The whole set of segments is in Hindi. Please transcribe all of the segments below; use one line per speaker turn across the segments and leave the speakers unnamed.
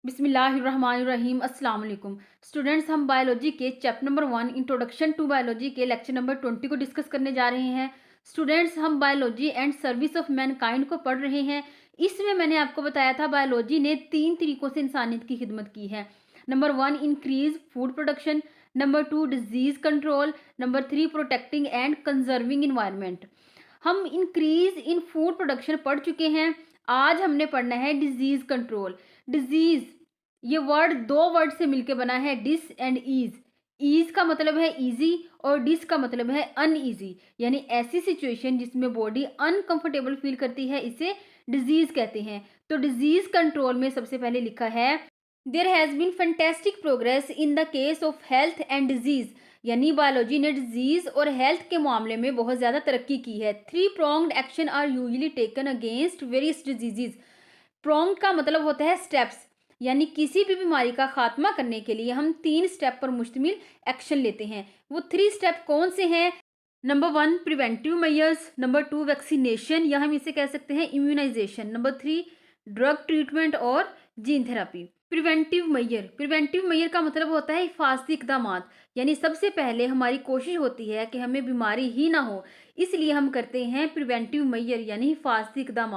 बिस्मिल्लाहिर्रहमानिर्रहीम अस्सलाम वालेकुम स्टूडेंट्स। हम बायोलॉजी के chapter number 1 introduction to biology के लेक्चर नंबर 20 को डिस्कस करने जा रहे हैं। स्टूडेंट्स, हम biology and service of mankind को पढ़ रहे हैं। इसमें मैंने आपको बताया था बायोलॉजी ने 3 तरीकों से इंसानियत की खिदमत की है। Number 1 increase food production, number 2 disease control, number 3 protecting and conserving environment. हम इंक्रीज इन फूड प्रोडक्शन पढ़ चुके हैं। आज हमने पढ़ना है डिजीज कंट्रोल। डिजीज, ये वर्ड 2 वर्ड से मिलकर बना है, डिस एंड ईज। ईज का मतलब है इजी और डिस का मतलब है अनईजी, यानी ऐसी सिचुएशन जिसमें बॉडी अनकंफर्टेबल फील करती है, इसे डिजीज कहते हैं। तो डिजीज कंट्रोल में सबसे पहले लिखा है there has been fantastic progress in the case of health and disease, यानी बायोलॉजी ने डिजीज और हेल्थ के मामले में बहुत ज्यादा तरक्की की है। 3 pronged action are usually taken against various diseases. Prong का मतलब होता है स्टेप्स, यानी किसी भी बीमारी का खात्मा करने के लिए हम 3 स्टेप पर मुश्तमिल एक्शन लेते हैं। वो 3 स्टेप कौन से हैं? Number 1 preventive measures, number 2 vaccination या हम इसे कह सकते हैं इम्यूनाइजेशन, नंबर 3 ड्रग ट्रीटमेंट और जीन थेरापी। प्रिवेंटिव मेजर का मतलब होता है हिफाजती इकदाम, यानी सबसे पहले हमारी कोशिश होती है कि हमें बीमारी ही ना हो, इसलिए हम करते हैं प्रिवेंटिव मेजर यानी हिफाजती इकदाम।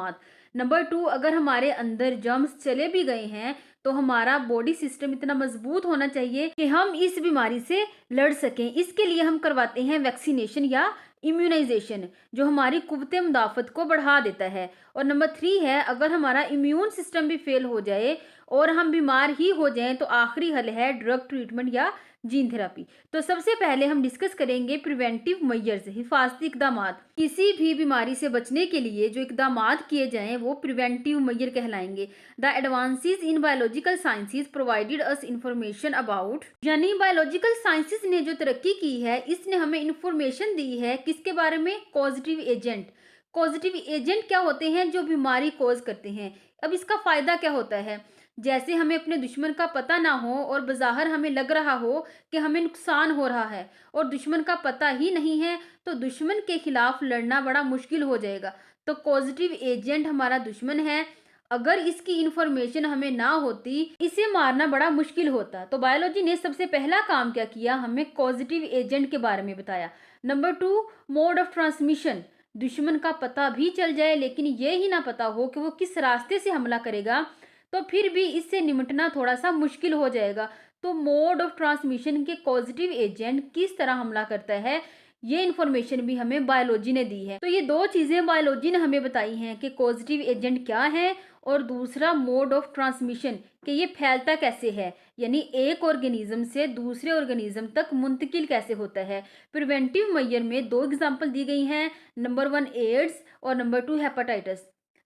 नंबर 2, अगर हमारे अंदर जर्म्स चले भी गए हैं तो हमारा बॉडी सिस्टम इतना मजबूत होना चाहिए कि हम इस बीमारी से लड़ सकें। इसके लिए हम करवाते हैं वैक्सीनेशन या इम्यूनाइजेशन, जो हमारी कुव्वत मुदाफ़त को बढ़ा देता है। और नंबर 3 है, अगर हमारा इम्यून सिस्टम भी फेल हो जाए और हम बीमार ही हो जाएं तो आखिरी हल है ड्रग ट्रीटमेंट या जीन थेरापी। तो सबसे पहले हम डिस्कस करेंगे प्रिवेंटिव मेजर्स, हिफाजती इकदाम। किसी भी बीमारी से बचने के लिए जो इकदाम किए जाएं वो प्रिवेंटिव मेजर कहलाएंगे। The advances in biological sciences provided us information about, यानी बायोलॉजिकल साइंसेज ने जो तरक्की की है इसने हमें इंफॉर्मेशन दी है किसके बारे में? Positive agent. पॉजिटिव एजेंट क्या होते हैं? जो बीमारी कॉज करते हैं। अब इसका फायदा क्या होता है? जैसे हमें अपने दुश्मन का पता ना हो और बज़ाहिर हमें लग रहा हो कि हमें नुकसान हो रहा है और दुश्मन का पता ही नहीं है, तो दुश्मन के खिलाफ लड़ना बड़ा मुश्किल हो जाएगा। तो पॉजिटिव एजेंट हमारा दुश्मन है। अगर इसकी इंफॉर्मेशन हमें ना होती, इसे मारना बड़ा मुश्किल होता। तो बायोलॉजी ने सबसे पहला काम क्या किया? हमें पॉजिटिव एजेंट के बारे में बताया। Number 2 mode of transmission. दुश्मन का पता भी चल जाए लेकिन ये ही ना पता हो कि वो किस रास्ते से हमला करेगा, तो फिर भी इससे निपटना थोड़ा सा मुश्किल हो जाएगा। तो मोड ऑफ ट्रांसमिशन के पॉजिटिव एजेंट किस तरह हमला करता है, ये इन्फॉर्मेशन भी हमें बायोलॉजी ने दी है। तो ये 2 चीजें बायोलॉजी ने हमें बताई हैं कि पॉजिटिव एजेंट क्या है और दूसरा मोड ऑफ ट्रांसमिशन, कि ये फैलता कैसे है, यानी एक ऑर्गेनिज्म से दूसरे ऑर्गेनिज्म तक मुंतकिल कैसे होता है। प्रिवेंटिव मेजर में 2 एग्जांपल दी गई हैं, नंबर 1 एड्स और नंबर 2 हेपेटाइटिस।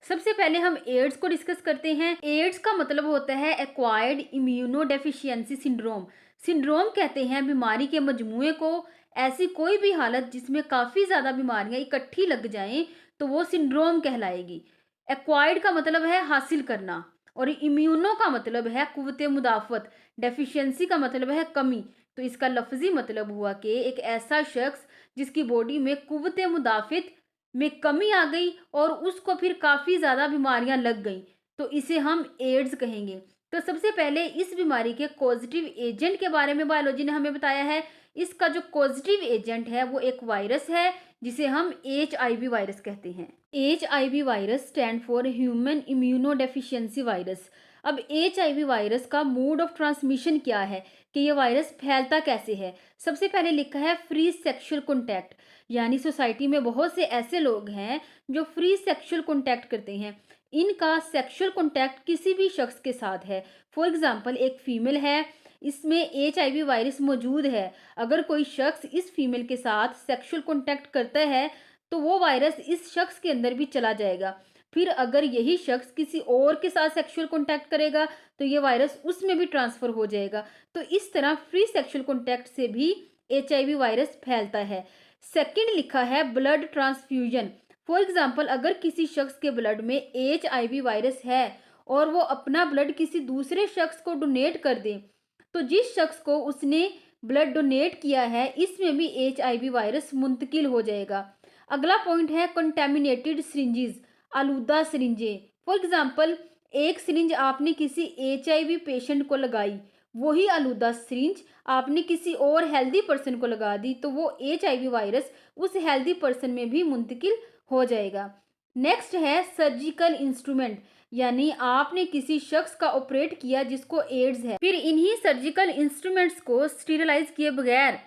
सबसे पहले हम एड्स को डिस्कस करते हैं। एड्स का मतलब होता है एक्वायर्ड इम्यूनोडेफिशिएंसी सिंड्रोम। सिंड्रोम कहते हैं बीमारी के मजमूए को। ऐसी कोई भी हालत जिसमें काफ़ी ज़्यादा बीमारियां इकट्ठी लग जाएं तो वो सिंड्रोम कहलाएगी। एक्वायर्ड का मतलब है हासिल करना और इम्यूनो का मतलब है कुव्वत मुदाफ़त। डेफिशिएंसी का मतलब है कमी। तो इसका लफ्जी मतलब हुआ कि एक ऐसा शख्स जिसकी बॉडी में कुव्वत मुदाफ़त में कमी आ गई और उसको फिर काफ़ी ज़्यादा बीमारियां लग गई, तो इसे हम एड्स कहेंगे। तो सबसे पहले इस बीमारी के पॉजिटिव एजेंट के बारे में बायोलॉजी ने हमें बताया है। इसका जो पॉजिटिव एजेंट है वो एक वायरस है जिसे हम HIV वायरस कहते हैं। HIV virus stand for human immunodeficiency virus. अब HIV वायरस का मोड ऑफ ट्रांसमिशन क्या है, कि ये वायरस फैलता कैसे है? सबसे पहले लिखा है फ्री सेक्सुअल कॉन्टैक्ट, यानी सोसाइटी में बहुत से ऐसे लोग हैं जो फ्री सेक्सुअल कॉन्टैक्ट करते हैं। इनका सेक्सुअल कॉन्टैक्ट किसी भी शख्स के साथ है। फॉर एग्जांपल एक फीमेल है, इसमें HIV वायरस मौजूद है। अगर कोई शख्स इस फीमेल के साथ सेक्सुअल कॉन्टैक्ट करता है तो वो वायरस इस शख्स के अंदर भी चला जाएगा। फिर अगर यही शख्स किसी और के साथ सेक्सुअल कॉन्टैक्ट करेगा तो ये वायरस उसमें भी ट्रांसफ़र हो जाएगा। तो इस तरह फ्री सेक्सुअल कॉन्टैक्ट से भी HIV वायरस फैलता है। सेकंड लिखा है ब्लड ट्रांसफ्यूजन। फॉर एग्जांपल अगर किसी शख्स के ब्लड में HIV वायरस है और वो अपना ब्लड किसी दूसरे शख्स को डोनेट कर दे, तो जिस शख्स को उसने ब्लड डोनेट किया है इसमें भी HIV वायरस मुंतकिल हो जाएगा। अगला पॉइंट है कंटेमिनेटेड सिरिंजेस, आलूदा सिरिंजें। फॉर एग्जांपल एक सिरिंज आपने किसी एचआईवी पेशेंट को लगाई, वही आलूदा सिरिंज आपने किसी और हेल्दी पर्सन को लगा दी, तो वो एचआईवी वायरस उस हेल्दी पर्सन में भी मुंतकिल हो जाएगा। नेक्स्ट है सर्जिकल इंस्ट्रूमेंट, यानी आपने किसी शख्स का ऑपरेट किया जिसको एड्स है, फिर इन्हीं सर्जिकल इंस्ट्रूमेंट्स को स्टीरिलाइज किए बगैर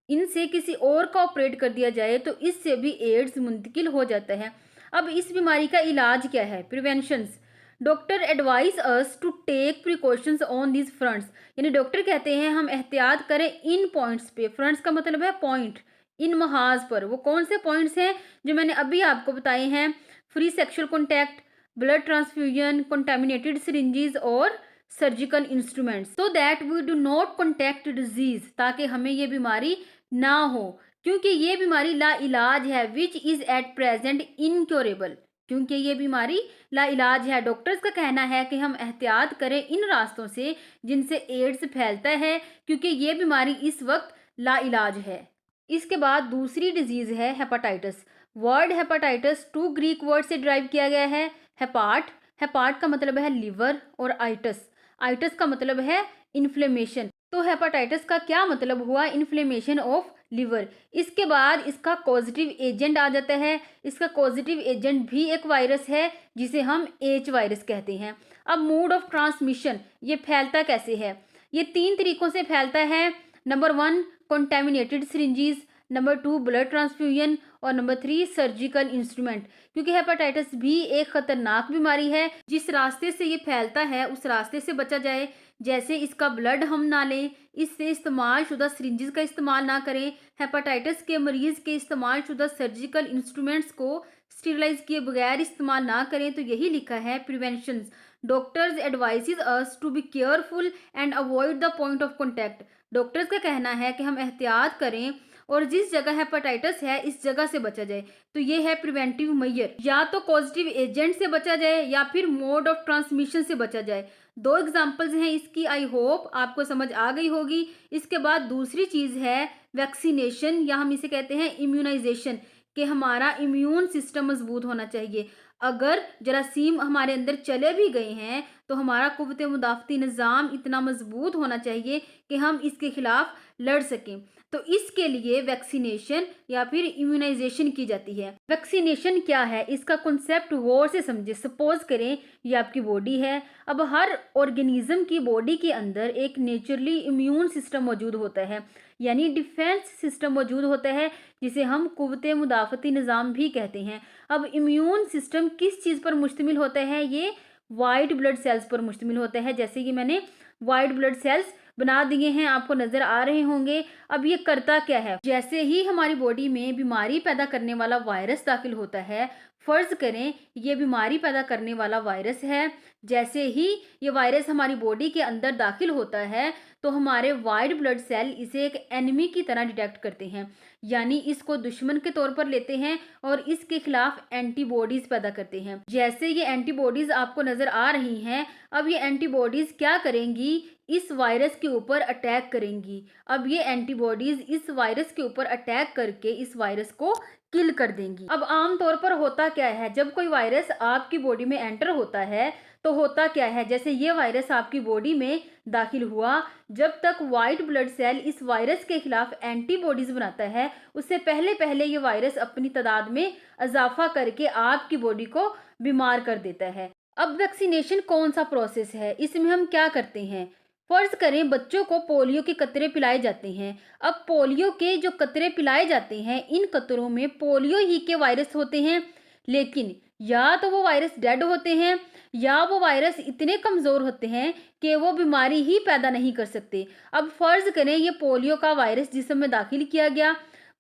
इनसे किसी और का ऑपरेट कर दिया जाए तो इससे भी एड्स मुंतकिल हो जाता है। अब इस बीमारी का इलाज क्या है? Preventions. Doctor advise us to take precautions on this fronts, यानी डॉक्टर कहते हैं हम एहतियात करें इन पॉइंट्स पे। फ्रंट्स का मतलब है पॉइंट, इन महाज पर। वो कौन से पॉइंट्स हैं जो मैंने अभी आपको बताए हैं? Free sexual contact, blood transfusion, contaminated syringes और surgical instruments, so that we do not contact disease, ताकि हमें ये बीमारी ना हो, क्योंकि ये बीमारी ला इलाज है, which is at present incurable, क्योंकि ये बीमारी ला इलाज है। डॉक्टर्स का कहना है कि हम एहतियात करें इन रास्तों से जिनसे एड्स फैलता है, क्योंकि ये बीमारी इस वक्त ला इलाज है। इसके बाद दूसरी डिजीज है hepatitis. Word hepatitis 2 Greek word से ड्राइव किया गया है। हेपार्ट, हेपार्ट का मतलब है लिवर, और आइटस, आइटस का मतलब है इन्फ्लेमेशन। तो हेपाटाइटिस का क्या मतलब हुआ? Inflammation of liver. इसके बाद इसका कॉजेटिव एजेंट आ जाता है। इसका कॉजेटिव एजेंट भी एक वायरस है जिसे हम एच वायरस कहते हैं। अब मोड ऑफ ट्रांसमिशन, ये फैलता कैसे है? ये 3 तरीकों से फैलता है। Number 1 contaminated syringes, number 2 blood transfusion, और नंबर 3 सर्जिकल इंस्ट्रूमेंट। क्योंकि हेपाटाइटिस भी एक खतरनाक बीमारी है, जिस रास्ते से ये फैलता है उस रास्ते से बचा जाए। जैसे इसका ब्लड हम ना लें, इससे इस्तेमाल शुदा सिरिंजेस का इस्तेमाल ना करें, हेपाटाइटिस के मरीज के इस्तेमाल शुदा सर्जिकल इंस्ट्रूमेंट्स को स्टीरिलाइज किए बगैर इस्तेमाल ना करें। तो यही लिखा है prevention. Doctors advises us to be careful and avoid the point of contact. Doctors का कहना है कि हम एहतियात करें और जिस जगह हेपाटाइटिस है इस जगह से बचा जाए। तो ये है प्रिवेंटिव मेजर, या तो पॉजिटिव एजेंट से बचा जाए या फिर मोड ऑफ ट्रांसमिशन से बचा जाए। 2 एग्जांपल्स हैं इसकी, आई होप आपको समझ आ गई होगी। इसके बाद दूसरी चीज़ है वैक्सीनेशन, या हम इसे कहते हैं इम्यूनाइजेशन, कि हमारा इम्यून सिस्टम मजबूत होना चाहिए। अगर जरासीम हमारे अंदर चले भी गए हैं तो हमारा कुव्वत मुदाफ़ती निज़ाम इतना मजबूत होना चाहिए कि हम इसके खिलाफ लड़ सकें। तो इसके लिए वैक्सीनेशन या फिर इम्यूनाइजेशन की जाती है। वैक्सीनेशन क्या है, इसका कॉन्सेप्ट गौर से समझे। सपोज करें ये आपकी बॉडी है। अब हर ऑर्गेनिज्म की बॉडी के अंदर एक नेचुरली इम्यून सिस्टम मौजूद होता है, यानी डिफेंस सिस्टम मौजूद होता है, जिसे हम कुव्वत मुदाफ़ती निज़ाम भी कहते हैं। अब इम्यून सिस्टम किस चीज़ पर मुश्तमिल होता है? ये वाइट ब्लड सेल्स पर मुश्तमिल होता है। जैसे कि मैंने वाइट ब्लड सेल्स बना दिए हैं, आपको नजर आ रहे होंगे। अब ये करता क्या है? जैसे ही हमारी बॉडी में बीमारी पैदा करने वाला वायरस दाखिल होता है, फर्ज करें ये बीमारी पैदा करने वाला वायरस है, जैसे ही ये वायरस हमारी बॉडी के अंदर दाखिल होता है तो हमारे वाइट ब्लड सेल इसे एक एनिमी की तरह डिटेक्ट करते हैं, यानी इसको दुश्मन के तौर पर लेते हैं और इसके खिलाफ एंटीबॉडीज पैदा करते हैं। जैसे ये एंटीबॉडीज आपको नजर आ रही हैं, अब ये एंटीबॉडीज क्या करेंगी? इस वायरस के ऊपर अटैक करेंगी। अब ये एंटीबॉडीज इस वायरस के ऊपर अटैक करके इस वायरस को किल कर देंगी। अब आमतौर पर होता क्या है, जब कोई वायरस आपकी बॉडी में एंटर होता है तो होता क्या है, जैसे ये वायरस आपकी बॉडी में दाखिल हुआ, जब तक वाइट ब्लड सेल इस वायरस के खिलाफ एंटीबॉडीज बनाता है उससे पहले पहले ये वायरस अपनी तादाद में इजाफा करके आपकी बॉडी को बीमार कर देता है। अब वैक्सीनेशन कौन सा प्रोसेस है, इसमें हम क्या करते हैं? फर्ज करें बच्चों को पोलियो के कतरे पिलाए जाते हैं। अब पोलियो के जो कतरे पिलाए जाते हैं, इन कतरों में पोलियो ही के वायरस होते हैं, लेकिन या तो वो वायरस डेड होते हैं या वो वायरस इतने कमज़ोर होते हैं कि वो बीमारी ही पैदा नहीं कर सकते। अब फर्ज करें ये पोलियो का वायरस जिस्म में दाखिल किया गया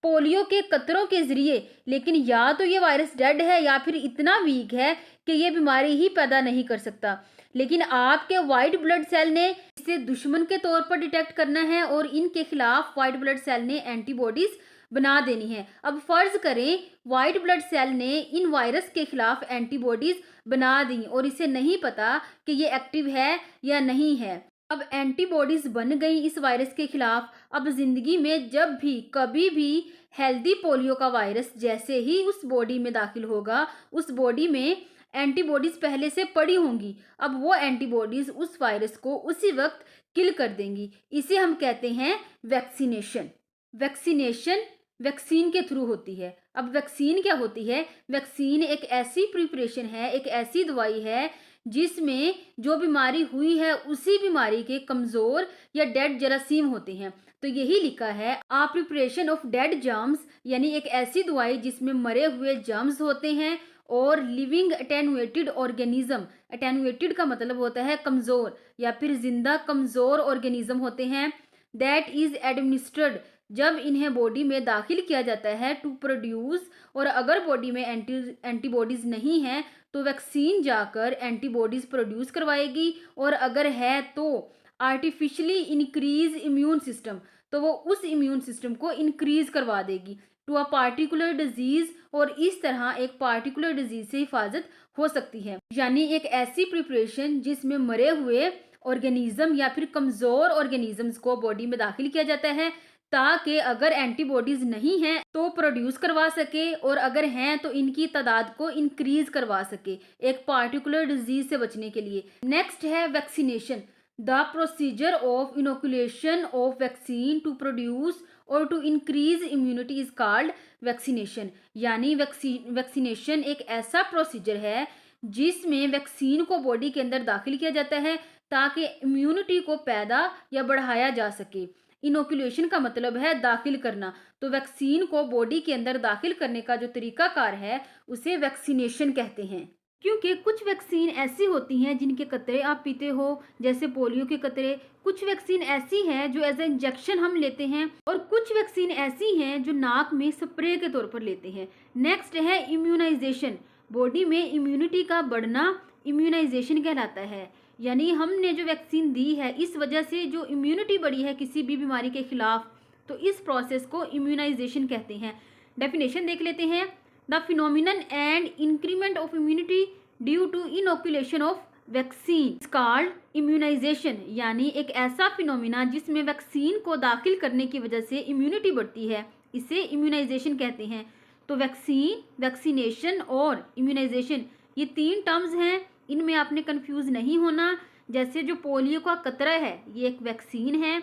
पोलियो के कतरों के ज़रिए, लेकिन या तो ये वायरस डेड है या फिर इतना वीक है कि ये बीमारी ही पैदा नहीं कर सकता। लेकिन आपके वाइट ब्लड सेल ने इसे दुश्मन के तौर पर डिटेक्ट करना है और इनके खिलाफ वाइट ब्लड सेल ने एंटीबॉडीज बना देनी है। अब फर्ज करें वाइट ब्लड सेल ने इन वायरस के खिलाफ एंटीबॉडीज बना दी और इसे नहीं पता कि ये एक्टिव है या नहीं है। अब एंटीबॉडीज बन गई इस वायरस के खिलाफ। अब जिंदगी में जब भी कभी भी हेल्दी पोलियो का वायरस जैसे ही उस बॉडी में दाखिल होगा, उस बॉडी में एंटीबॉडीज पहले से पड़ी होंगी। अब वो एंटीबॉडीज उस वायरस को उसी वक्त किल कर देंगी। इसे हम कहते हैं वैक्सीनेशन। वैक्सीनेशन वैक्सीन के थ्रू होती है। अब वैक्सीन क्या होती है? वैक्सीन एक ऐसी प्रिपरेशन है, एक ऐसी दवाई है जिसमें जो बीमारी हुई है उसी बीमारी के कमजोर या डेड जरासीम होते हैं। तो यही लिखा है, आ प्रिपरेशन ऑफ डेड जर्म्स, यानी एक ऐसी दवाई जिसमें मरे हुए जर्म्स होते हैं और लिविंग अटेनुएटेड ऑर्गेनिज्म। अटेनुएटेड का मतलब होता है कमजोर, या फिर जिंदा कमजोर ऑर्गेनिज्म होते हैं। दैट इज एडमिनिस्ट्रेड, जब इन्हें बॉडी में दाखिल किया जाता है टू प्रोड्यूस, और अगर बॉडी में एंटीबॉडीज नहीं है तो वैक्सीन जाकर एंटीबॉडीज प्रोड्यूस करवाएगी, और अगर है तो आर्टिफिशियली इंक्रीज इम्यून सिस्टम, तो वो उस इम्यून सिस्टम को इंक्रीज करवा देगी टू अ पार्टिकुलर डिजीज, और इस तरह एक पार्टिकुलर डिजीज से हिफाजत हो सकती है। यानी एक ऐसी प्रिपरेशन जिसमें मरे हुए ऑर्गेनिज्म या फिर कमजोर ऑर्गेनिजम्स को बॉडी में दाखिल किया जाता है ताकि अगर एंटीबॉडीज नहीं हैं तो प्रोड्यूस करवा सके, और अगर हैं तो इनकी तादाद को इंक्रीज करवा सके एक पार्टिकुलर डिजीज से बचने के लिए। नेक्स्ट है vaccination. The procedure of inoculation of vaccine to produce or to increase immunity is called vaccination. यानी वैक्सीनेशन एक ऐसा प्रोसीजर है जिसमें वैक्सीन को बॉडी के अंदर दाखिल किया जाता है ताकि इम्यूनिटी को पैदा या बढ़ाया जा सके। इनोकुलेशन का मतलब है दाखिल करना, तो वैक्सीन को बॉडी के अंदर दाखिल करने का जो तरीकाकार है उसे वैक्सीनेशन कहते हैं। क्योंकि कुछ वैक्सीन ऐसी होती हैं जिनके कतरे आप पीते हो, जैसे पोलियो के कतरे। कुछ वैक्सीन ऐसी हैं जो एज ए इंजेक्शन हम लेते हैं, और कुछ वैक्सीन ऐसी हैं जो नाक में स्प्रे के तौर पर लेते हैं। नेक्स्ट है इम्यूनाइजेशन। बॉडी में इम्यूनिटी का बढ़ना इम्यूनाइजेशन कहलाता है। यानी हमने जो वैक्सीन दी है इस वजह से जो इम्यूनिटी बढ़ी है किसी भी बीमारी के खिलाफ, तो इस प्रोसेस को इम्यूनाइजेशन कहते हैं। डेफिनेशन देख लेते हैं। The phenomenon and increment of immunity due to inoculation of vaccine called immunization. यानी एक ऐसा फिनोमिना जिसमें वैक्सीन को दाखिल करने की वजह से इम्यूनिटी बढ़ती है, इसे इम्यूनाइजेशन कहते हैं। तो वैक्सीन, वैक्सीनेशन और इम्यूनाइजेशन ये तीन टर्म्स हैं, इनमें आपने कंफ्यूज नहीं होना। जैसे जो पोलियो का कतरा है ये एक वैक्सीन है,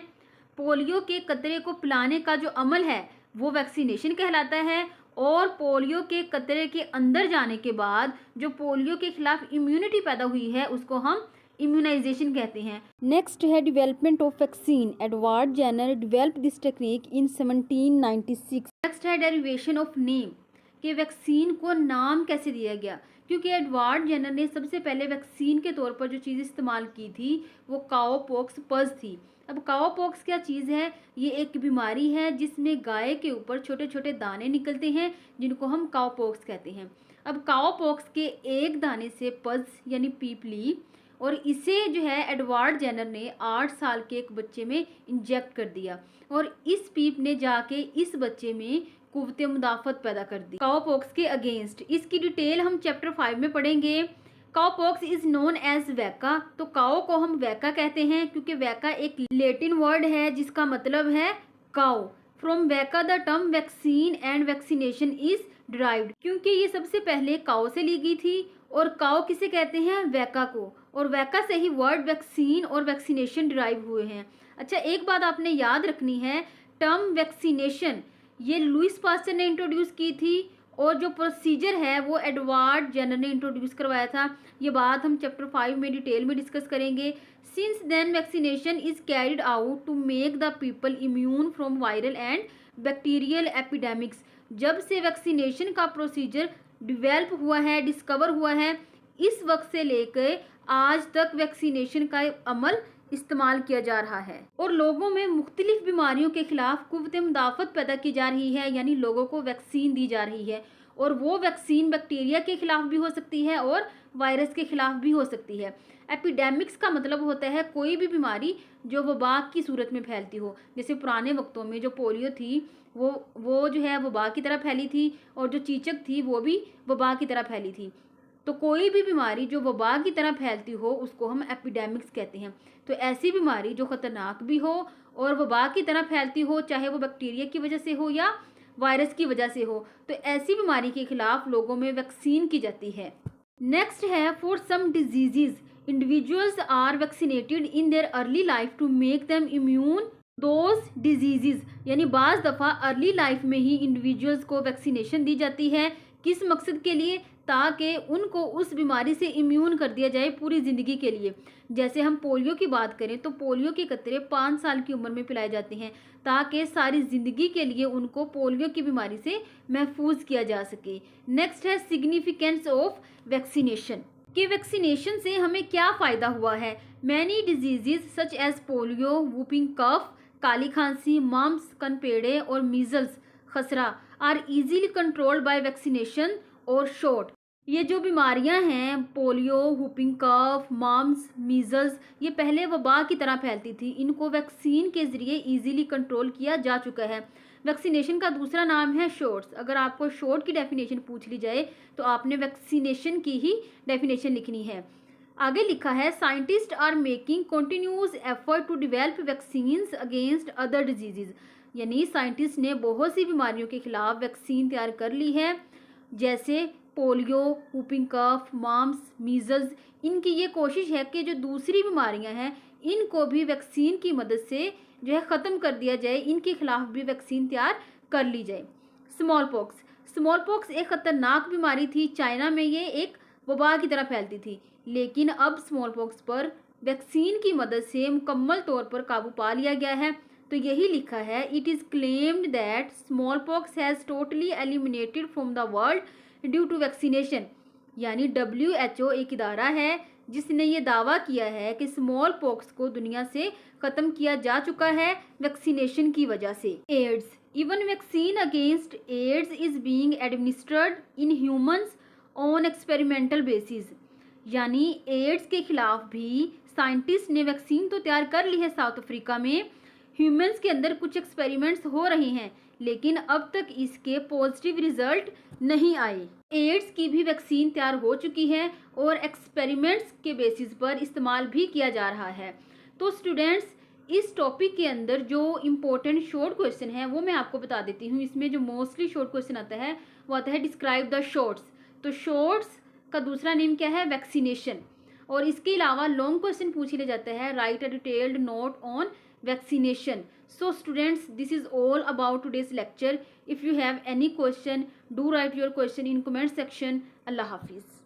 पोलियो के कतरे को पिलाने का जो अमल है वो वैक्सीनेशन कहलाता है, और पोलियो के कतरे के अंदर जाने के बाद जो पोलियो के खिलाफ इम्यूनिटी पैदा हुई है उसको हम इम्यूनाइजेशन कहते हैं। नेक्स्ट है development of vaccine. Edward Jenner developed this technique in 1796। Next है डेरिवेशन ऑफ नेम, कि वैक्सीन को नाम कैसे दिया गया। क्योंकि एडवर्ड जेनर ने सबसे पहले वैक्सीन के तौर पर जो चीज़ इस्तेमाल की थी वो काओपॉक्स पज थी। अब काओपॉक्स क्या चीज़ है? ये एक बीमारी है जिसमें गाय के ऊपर छोटे छोटे दाने निकलते हैं जिनको हम काओपॉक्स कहते हैं। अब काओपॉक्स के एक दाने से पज यानी पीप ली, और इसे जो है एडवर्ड जेनर ने 8 साल के एक बच्चे में इंजेक्ट कर दिया, और इस पीप ने जाके इस बच्चे में कुव्वते मुदाफत पैदा कर दी काओपॉक्स के अगेंस्ट। इसकी डिटेल हम चैप्टर 5 में पढ़ेंगे। काओपॉक्स इज नोन एज वैका। तो काओ को हम वैका कहते हैं क्योंकि वैका एक लैटिन वर्ड है जिसका मतलब है काओ। फ्रॉम वैका the term vaccine and vaccination is derived, क्योंकि ये सबसे पहले काओ से ली गई थी, और काओ किसे कहते हैं? वैका को, और वैका से ही वर्ड वैक्सीन और वैक्सीनेशन डिराइव हुए हैं। अच्छा, एक बात आपने याद रखनी है, टर्म वैक्सीनेशन ये लुइस पास्चर ने इंट्रोड्यूस की थी, और जो प्रोसीजर है वो एडवर्ड जेनर ने इंट्रोड्यूस करवाया था। ये बात हम चैप्टर 5 में डिटेल में डिस्कस करेंगे। Since then vaccination is carried out to make the people immune from viral and bacterial epidemics. जब से वैक्सीनेशन का प्रोसीजर डिवेल्प हुआ है, डिस्कवर हुआ है, इस वक्त से लेकर आज तक वैक्सीनेशन का अमल इस्तेमाल किया जा रहा है, और लोगों में मुख्तलिफ बीमारियों के खिलाफ कुव्वत मुदाफत पैदा की जा रही है। यानी लोगों को वैक्सीन दी जा रही है, और वो वैक्सीन बैक्टीरिया के खिलाफ भी हो सकती है और वायरस के खिलाफ भी हो सकती है। एपिडेमिक्स का मतलब होता है कोई भी बीमारी जो वबा की सूरत में फैलती हो। जैसे पुराने वक्तों में जो पोलियो थी वो जो है वबा की तरह फैली थी, और जो चीचक थी वो भी वबा की तरह फैली थी। तो कोई भी बीमारी जो वबा की तरह फैलती हो उसको हम एपिडेमिक्स कहते हैं। तो ऐसी बीमारी जो ख़तरनाक भी हो और वबा की तरह फैलती हो, चाहे वो बैक्टीरिया की वजह से हो या वायरस की वजह से हो, तो ऐसी बीमारी के खिलाफ लोगों में वैक्सीन की जाती है। नेक्स्ट है for some diseases individuals are vaccinated in their early life to make them immune those diseases, यानी बाज़ दफ़ा अर्ली लाइफ में ही इंडिविजुअल्स को वैक्सीनेशन दी जाती है। किस मकसद के लिए? ताकि उनको उस बीमारी से इम्यून कर दिया जाए पूरी ज़िंदगी के लिए। जैसे हम पोलियो की बात करें तो पोलियो के कतरे 5 साल की उम्र में पिलाए जाते हैं ताकि सारी ज़िंदगी के लिए उनको पोलियो की बीमारी से महफूज किया जा सके। नेक्स्ट है सिग्निफिकेंस ऑफ वैक्सीनेशन, कि वैक्सीनेशन से हमें क्या फ़ायदा हुआ है। Many diseases such as polio, whooping cough, काली खांसी, मम्स, कनपेड़े और मीजल्स खसरा are easily controlled by vaccination और शॉट। ये जो बीमारियां हैं polio, whooping cough, mumps, measles, ये पहले वबा की तरह फैलती थी, इनको वैक्सीन के ज़रिए इजीली कंट्रोल किया जा चुका है। वैक्सीनेशन का दूसरा नाम है शॉट्स। अगर आपको शॉट की डेफिनेशन पूछ ली जाए तो आपने वैक्सीनेशन की ही डेफिनेशन लिखनी है। आगे लिखा है scientist are making continuous effort to develop vaccines against other diseases, यानी साइंटिस्ट ने बहुत सी बीमारियों के खिलाफ वैक्सीन तैयार कर ली है, जैसे polio, whooping cough, mumps, measles. इनकी ये कोशिश है कि जो दूसरी बीमारियां हैं इनको भी वैक्सीन की मदद से जो है ख़त्म कर दिया जाए, इनके खिलाफ भी वैक्सीन तैयार कर ली जाए। स्मॉल पॉक्स एक ख़तरनाक बीमारी थी। चाइना में ये एक वबा की तरह फैलती थी, लेकिन अब स्मॉल पॉक्स पर वैक्सीन की मदद से मुकम्मल तौर पर काबू पा लिया गया है। तो यही लिखा है it is claimed that small pox has totally eliminated from the world due to vaccination, यानी WHO एक इदारा है जिसने ये दावा किया है कि स्मॉल पॉक्स को दुनिया से ख़त्म किया जा चुका है वैक्सीनेशन की वजह से। AIDS, even vaccine against AIDS is being administered in humans on experimental basis, यानी एड्स के खिलाफ भी साइंटिस्ट ने वैक्सीन तो तैयार कर ली है साउथ अफ्रीका में, ह्यूमंस के अंदर कुछ एक्सपेरिमेंट्स हो रहे हैं लेकिन अब तक इसके पॉजिटिव रिजल्ट नहीं आए। एड्स की भी वैक्सीन तैयार हो चुकी है और एक्सपेरिमेंट्स के बेसिस पर इस्तेमाल भी किया जा रहा है। तो स्टूडेंट्स, इस टॉपिक के अंदर जो इम्पोर्टेंट शॉर्ट क्वेश्चन है वो मैं आपको बता देती हूँ। इसमें जो मोस्टली शॉर्ट क्वेश्चन आता है वो आता है डिस्क्राइब द शॉर्ट्स। तो शॉर्ट्स का दूसरा नेम क्या है? वैक्सीनेशन। और इसके अलावा लॉन्ग क्वेश्चन पूछ लिया जाता है right a detailed note on vaccination. So students, this is all about today's lecture. If you have any question, do write your question in comment section. Allah Hafiz.